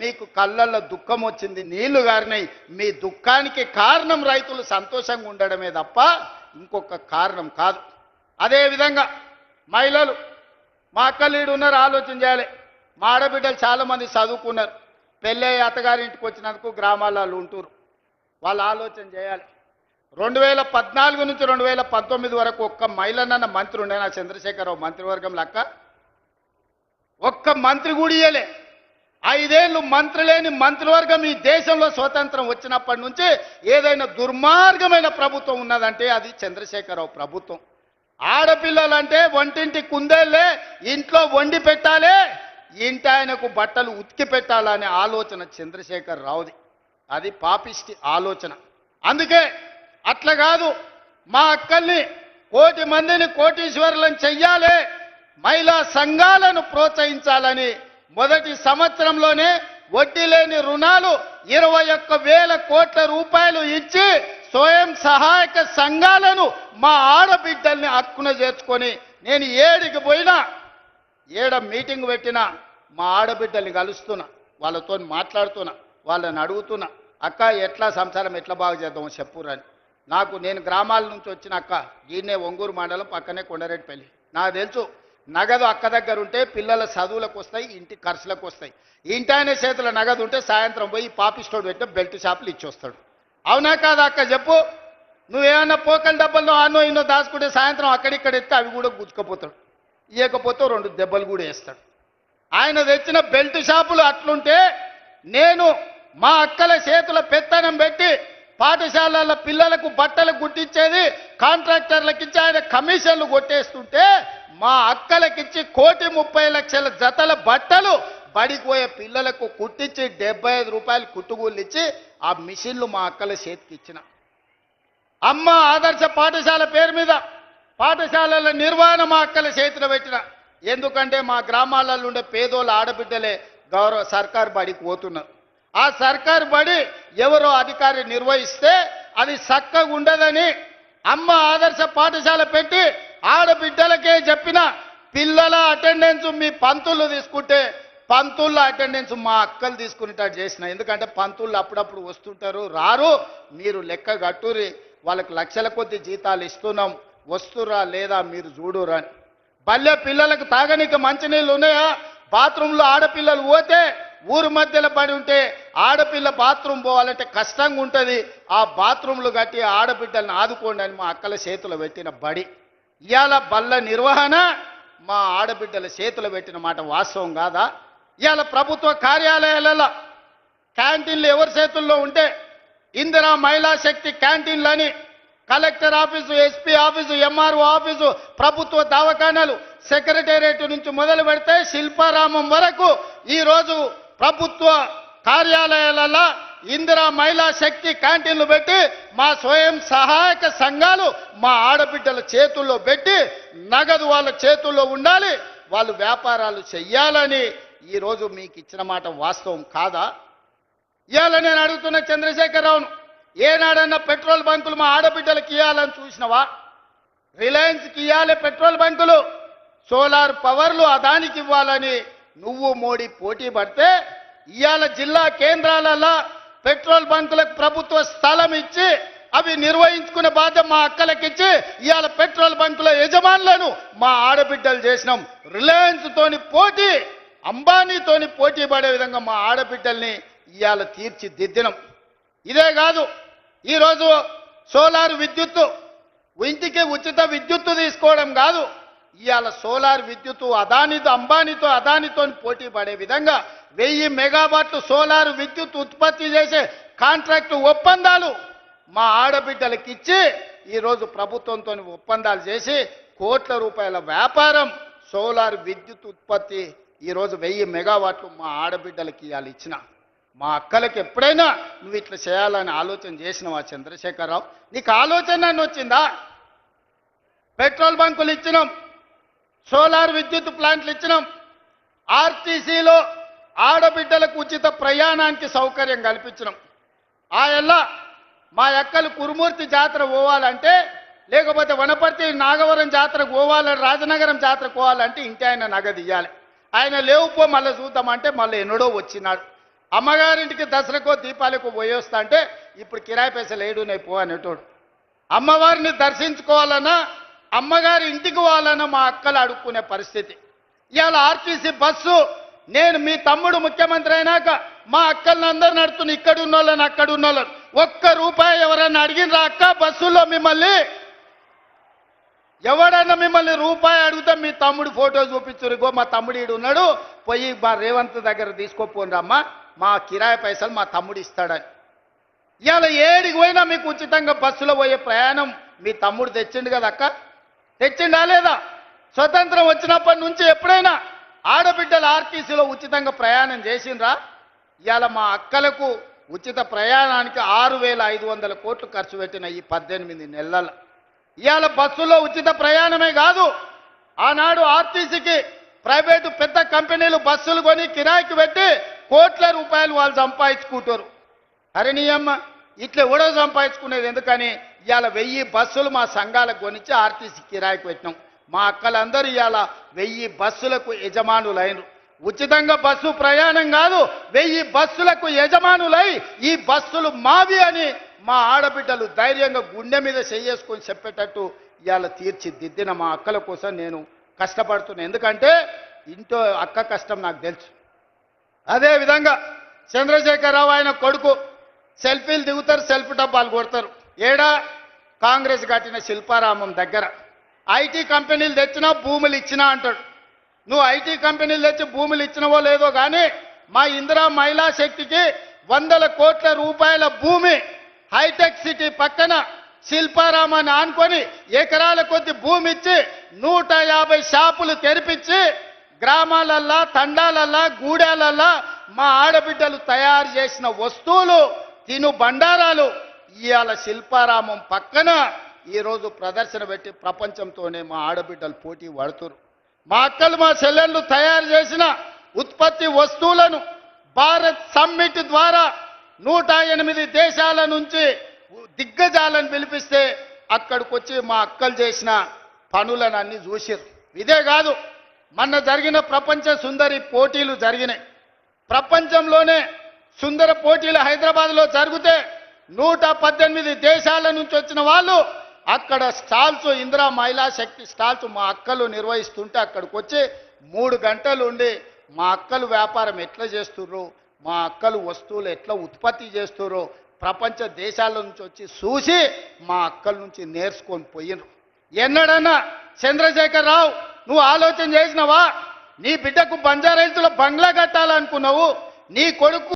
మీకు కళ్ళల్లో దుఃఖం వచ్చింది, నీళ్లు గారినాయి. మీ దుఃఖానికి కారణం రైతులు సంతోషంగా ఉండడమే తప్ప ఇంకొక కారణం కాదు. అదేవిధంగా మహిళలు, మా అక్కలీడు ఉన్నారు, ఆలోచన చేయాలి. మా ఆడబిడ్డలు చాలామంది చదువుకున్నారు, పెళ్ళి అత్తగారింటికి వచ్చినందుకు గ్రామాలలో ఉంటున్నారు. వాళ్ళు ఆలోచన చేయాలి. 2014 నుంచి 2019 వరకు ఒక్క మహిళనన్న మంత్రి ఉండేనా చంద్రశేఖరరావు మంత్రివర్గం లెక్క? ఒక్క మంత్రి కూడా ఇయ్యలే. 5 ఏళ్ళు మంత్రి లేని మంత్రివర్గం ఈ దేశంలో స్వతంత్రం వచ్చినప్పటి నుంచి ఏదైనా దుర్మార్గమైన ప్రభుత్వం ఉన్నదంటే అది చంద్రశేఖరరావు ప్రభుత్వం. ఆడపిల్లలంటే వంటింటి కుందేళ్ళే, ఇంట్లో వండి పెట్టాలి, ఇంటి ఆయనకు బట్టలు ఉతికి పెట్టాలనే ఆలోచన చంద్రశేఖర్ రావుది. అది పాపిష్టి ఆలోచన. అందుకే అట్లా కాదు, మా అక్కల్ని 1 కోటి మందిని కోటీశ్వరులను చెయ్యాలి, మహిళా సంఘాలను ప్రోత్సహించాలని మొదటి సంవత్సరంలోనే వడ్డీ లేని రుణాలు 21,000 కోట్ల రూపాయలు ఇచ్చి స్వయం సహాయక సంఘాలను మా ఆడబిడ్డల్ని హక్కున చేర్చుకొని నేను ఏడికి పోయినా, ఏడ మీటింగ్ పెట్టినా మా ఆడబిడ్డల్ని కలుస్తున్నా, వాళ్ళతో మాట్లాడుతున్నా, వాళ్ళని అడుగుతున్నా, అక్క ఎట్లా సంసారం ఎట్లా బాగు చేద్దామో చెప్పురని. నేను గ్రామాల నుంచి వచ్చిన అక్క, ఈయనే ఒంగూరు మండలం పక్కనే కొండరెడ్డిపల్లి. నాకు తెలుసు, నగదు అక్క దగ్గర ఉంటే పిల్లల చదువులకు వస్తాయి, ఇంటి ఖర్చులకు వస్తాయి. ఇంటి ఆయన చేతుల నగదు ఉంటే సాయంత్రం పోయి పాపిస్టోడు పెట్టిన బెల్ట్ షాపులు ఇచ్చి వస్తాడు. అవునా కాదా అక్క చెప్పు? నువ్వేమన్నా పోకల డబ్బల్లో అన్నో ఇన్నో దాచుకుంటే సాయంత్రం అక్కడిక్కడ ఎత్తే అవి కూడా గుచ్చుకపోతాడు, ఇవ్వకపోతే 2 దెబ్బలు కూడా వేస్తాడు. ఆయన తెచ్చిన బెల్ట్ షాపులు అట్లుంటే నేను మా అక్కల చేతుల పెత్తనం పెట్టి పాఠశాలల పిల్లలకు బట్టలు గుట్టించేది, కాంట్రాక్టర్లకు ఇచ్చి ఆయన కమిషన్లు కొట్టేస్తుంటే మా అక్కలకిచ్చి 1,30,00,000 జతల బట్టలు బడిపోయే పిల్లలకు కుట్టించి 75 రూపాయలు కుట్టుగూళ్ళు ఇచ్చి ఆ మిషన్లు మా అక్కల చేతికి ఇచ్చిన. అమ్మ ఆదర్శ పాఠశాల పేరు మీద పాఠశాలల నిర్వహణ మా అక్కల చేతిలో పెట్టిన. ఎందుకంటే మా గ్రామాలలో ఉండే పేదోళ్ళ ఆడబిడ్డలే సర్కారు బడికి పోతున్నారు. ఆ సర్కారు బడి ఎవరో అధికారి నిర్వహిస్తే అది చక్కగా ఉండదని అమ్మ ఆదర్శ పాఠశాల పెట్టి ఆడబిడ్డలకే చెప్పిన. పిల్లల అటెండెన్స్ మీ పంతులు తీసుకుంటే పంతుళ్ళ అటెండెన్స్ మా అక్కలు తీసుకునేటట్టు చేసిన. ఎందుకంటే పంతుళ్ళు అప్పుడప్పుడు వస్తుంటారు, రారు, మీరు లెక్క కట్టురి, వాళ్ళకి లక్షల కొద్ది జీతాలు ఇస్తున్నాం, వస్తురా లేదా మీరు చూడురా అని. బల్లె పిల్లలకు తాగనీకి మంచినీళ్ళు ఉన్నాయా? బాత్రూంలో ఆడపిల్లలు పోతే ఊరు మధ్యలో పడి ఉంటే ఆడపిల్ల బాత్రూమ్ పోవాలంటే కష్టంగా ఉంటుంది, ఆ బాత్రూంలు కట్టి ఆడబిడ్డలను ఆదుకోండి అని మా అక్కల చేతులు పెట్టిన బడి. ఇవాళ బల్ల నిర్వహణ మా ఆడబిడ్డల చేతులు పెట్టిన మాట వాస్తవం కాదా? ఇవాళ ప్రభుత్వ కార్యాలయాలలో క్యాంటీన్లు ఎవరి చేతుల్లో ఉంటే ఇందిరా మహిళా శక్తి క్యాంటీన్లని collector office, SP office, MRO office, ప్రభుత్వ దవాఖానాలు, సెక్రటేరియట్ నుంచి మొదలు పెడితే శిల్పారామం వరకు ఈరోజు ప్రభుత్వ కార్యాలయాలలో ఇందిరా మహిళా శక్తి క్యాంటీన్లు పెట్టి మా స్వయం సహాయక సంఘాలు మా ఆడబిడ్డల చేతుల్లో పెట్టి నగదు వాళ్ళ చేతుల్లో ఉండాలి, వాళ్ళు వ్యాపారాలు చెయ్యాలని ఈరోజు మీకు ఇచ్చిన మాట వాస్తవం కాదా? ఇవాళ నేను అడుగుతున్న చంద్రశేఖరరావును, ఏనాడన్నా పెట్రోల్ బంకులు మా ఆడబిడ్డలకు ఇవ్వాలని చూసినవా? రిలయన్స్కి ఇవ్వాలి పెట్రోల్ బంకులు, సోలార్ పవర్లు అదానికి ఇవ్వాలని నువ్వు మోడీ పోటీ పడితే ఇవాళ జిల్లా కేంద్రాలలో పెట్రోల్ బంకులకు ప్రభుత్వ స్థలం ఇచ్చి అవి నిర్వహించుకునే బాధ్యత మా అక్కలకిచ్చి ఇవాళ పెట్రోల్ బంకుల యజమానులను మా ఆడబిడ్డలు చేసినాం. రిలయన్స్ తోని పోటీ, అంబానీతోని పోటీ పడే విధంగా మా ఆడబిడ్డల్ని ఇవాళ తీర్చిదిద్దినం. ఇదే కాదు, ఈరోజు సోలార్ విద్యుత్తు, ఇంటికి ఉచిత విద్యుత్తు తీసుకోవడం కాదు, ఇవాళ సోలార్ విద్యుత్తు అంబానీతో అదానితో పోటీ పడే విధంగా 1000 మెగావాట్లు సోలార్ విద్యుత్ ఉత్పత్తి చేసే కాంట్రాక్టు ఒప్పందాలు మా ఆడబిడ్డలకు ఇచ్చి ఈరోజు ప్రభుత్వంతో ఒప్పందాలు చేసి కోట్ల రూపాయల వ్యాపారం సోలార్ విద్యుత్ ఉత్పత్తి ఈరోజు 1000 మెగావాట్లు మా ఆడబిడ్డలకి ఇవాళ ఇచ్చిన. మా అక్కలకి ఎప్పుడైనా నువ్వు ఇట్లా చేయాలని ఆలోచన చేసినవా చంద్రశేఖరరావు? నీకు ఆలోచన వచ్చిందా? పెట్రోల్ బంకులు ఇచ్చినాం, సోలార్ విద్యుత్ ప్లాంట్లు ఇచ్చినాం, ఆర్టీసీలో ఆడబిడ్డలకు ఉచిత ప్రయాణానికి సౌకర్యం కల్పించినాం. మా అక్కలు కురుమూర్తి జాతర పోవాలంటే, లేకపోతే వనపర్తి నాగవరం జాతరకు పోవాలని, రాజనగరం జాతరకు పోవాలంటే ఇంటి ఆయన నగదు ఇవ్వాలి. ఆయన లేవుపో మళ్ళీ చూద్దామంటే మళ్ళీ ఎన్నడో వచ్చినాడు. అమ్మగారింటికి దసరాకో దీపాలకు పోయొస్తా అంటే ఇప్పుడు కిరాయి పైసలు ఏడునే పో అనేటోడు. అమ్మవారిని దర్శించుకోవాలన్నా అమ్మగారి ఇంటికి పోవాలన్నా మా అక్కలు అడుక్కునే పరిస్థితి. ఇవాళ ఆర్టీసీ బస్సు నేను మీ తమ్ముడు ముఖ్యమంత్రి అయినాక మా అక్కల్ని అందరు నడుతున్న ఇక్కడ ఉన్నోళ్ళని అక్కడ ఉన్నోళ్ళని ఒక్క రూపాయి ఎవరన్నా అడిగినరా అక్క బస్సులో మిమ్మల్ని ఎవడన్నా మిమ్మల్ని రూపాయి అడిగితే మీ తమ్ముడు ఫోటో చూపించురుగో మా తమ్ముడు ఈడు ఉన్నాడు పోయి మా రేవంత్ దగ్గర తీసుకోపోనరమ్మా మా కిరాయి పైసలు మా తమ్ముడు ఇస్తాడని. ఇవాళ ఏడికి పోయినా మీకు ఉచితంగా బస్సులో పోయే ప్రయాణం మీ తమ్ముడు తెచ్చిండు కదా అక్క, తెచ్చిండా లేదా? స్వతంత్రం వచ్చినప్పటి నుంచి ఎప్పుడైనా ఆడబిడ్డలు ఆర్టీసీలో ఉచితంగా ప్రయాణం చేసిండ్రా? ఇవాళ మా అక్కలకు ఉచిత ప్రయాణానికి 6,500 కోట్లు ఖర్చు పెట్టిన ఈ 18 నెలల ఇవాళ బస్సులో ఉచిత ప్రయాణమే కాదు, ఆనాడు ఆర్టీసీకి ప్రైవేటు పెద్ద కంపెనీలు బస్సులు కొని కిరాయికి పెట్టి కోట్ల రూపాయలు వాళ్ళు సంపాదించుకుంటారు. అరే నీ అమ్మ ఇట్లా ఎవడో సంపాదించుకునేది ఎందుకని ఇవాళ 1000 బస్సులు మా సంఘాలకు కొనిచ్చి ఆర్టీసీ కిరాయికి పెట్టినాం. మా అక్కలందరూ ఇవాళ 1000 బస్సులకు యజమానులైనరు. ఉచితంగా బస్సు ప్రయాణం కాదు 1000 బస్సులకు యజమానులై ఈ బస్సులు మావి అని మా ఆడబిడ్డలు ధైర్యంగా గుండె మీద చేసుకొని చెప్పేటట్టు ఇవాళ తీర్చిదిద్దిన మా అక్కల కోసం నేను కష్టపడుతున్నాను. ఎందుకంటే ఇంట్లో అక్క కష్టం నాకు తెలుసు. అదేవిధంగా చంద్రశేఖరరావు ఆయన కొడుకు సెల్ఫీలు దిగుతారు, సెల్ఫీ డబ్బాలు కొడతారు. ఏడా కాంగ్రెస్ కట్టిన శిల్పారామం దగ్గర ఐటీ కంపెనీలు తెచ్చినా భూములు ఇచ్చినా అంటాడు. నువ్వు ఐటీ కంపెనీలు తెచ్చి భూములు ఇచ్చినవో లేదో కానీ మా ఇందిరా మహిళా శక్తికి 100 కోట్ల రూపాయల భూమి హైటెక్ సిటీ పక్కన శిల్పారామాన్ని ఆనుకొని ఎకరాల కొద్ది భూమి ఇచ్చి 150 షాపులు తెరిపించి గ్రామాలల్లా తండాలల్లా గూడాలల్లా మా ఆడబిడ్డలు తయారు చేసిన వస్తువులు తిను బండారాలు ఇవాళ శిల్పారామం పక్కన ఈరోజు ప్రదర్శన పెట్టి ప్రపంచంతోనే మా ఆడబిడ్డలు పోటీ పడుతున్నారు. మా అక్కలు మా చెల్లెళ్ళు తయారు చేసిన ఉత్పత్తి వస్తువులను భారత్ సమ్మిట్ ద్వారా 108 దేశాల నుంచి దిగ్గజాలను పిలిపిస్తే అక్కడికి వచ్చి మా అక్కలు చేసిన పనులను అన్ని చూసారు. ఇదే కాదు మొన్న జరిగిన ప్రపంచ సుందరి పోటీలు జరిగినాయి. ప్రపంచంలోనే సుందర పోటీలు హైదరాబాద్లో జరిగితే 118 దేశాల నుంచి వచ్చిన వాళ్ళు అక్కడ స్టాల్స్ ఇందిరా మహిళా శక్తి స్టాల్స్ మా అక్కలు నిర్వహిస్తుంటే అక్కడికి వచ్చి 3 గంటలు ఉండి మా అక్కలు వ్యాపారం ఎట్లా చేస్తుర్రు, మా అక్కలు వస్తువులు ఎట్లా ఉత్పత్తి చేస్తుర్రు ప్రపంచ దేశాల నుంచి వచ్చి చూసి మా అక్కల నుంచి నేర్చుకొని పోయినరు. ఎన్నడన్నా చంద్రశేఖరరావు నువ్వు ఆలోచన చేసినవా? నీ బిడ్డకు బంజారా హిల్స్లో బంగ్లా కట్టాలనుకున్నావు, నీ కొడుకు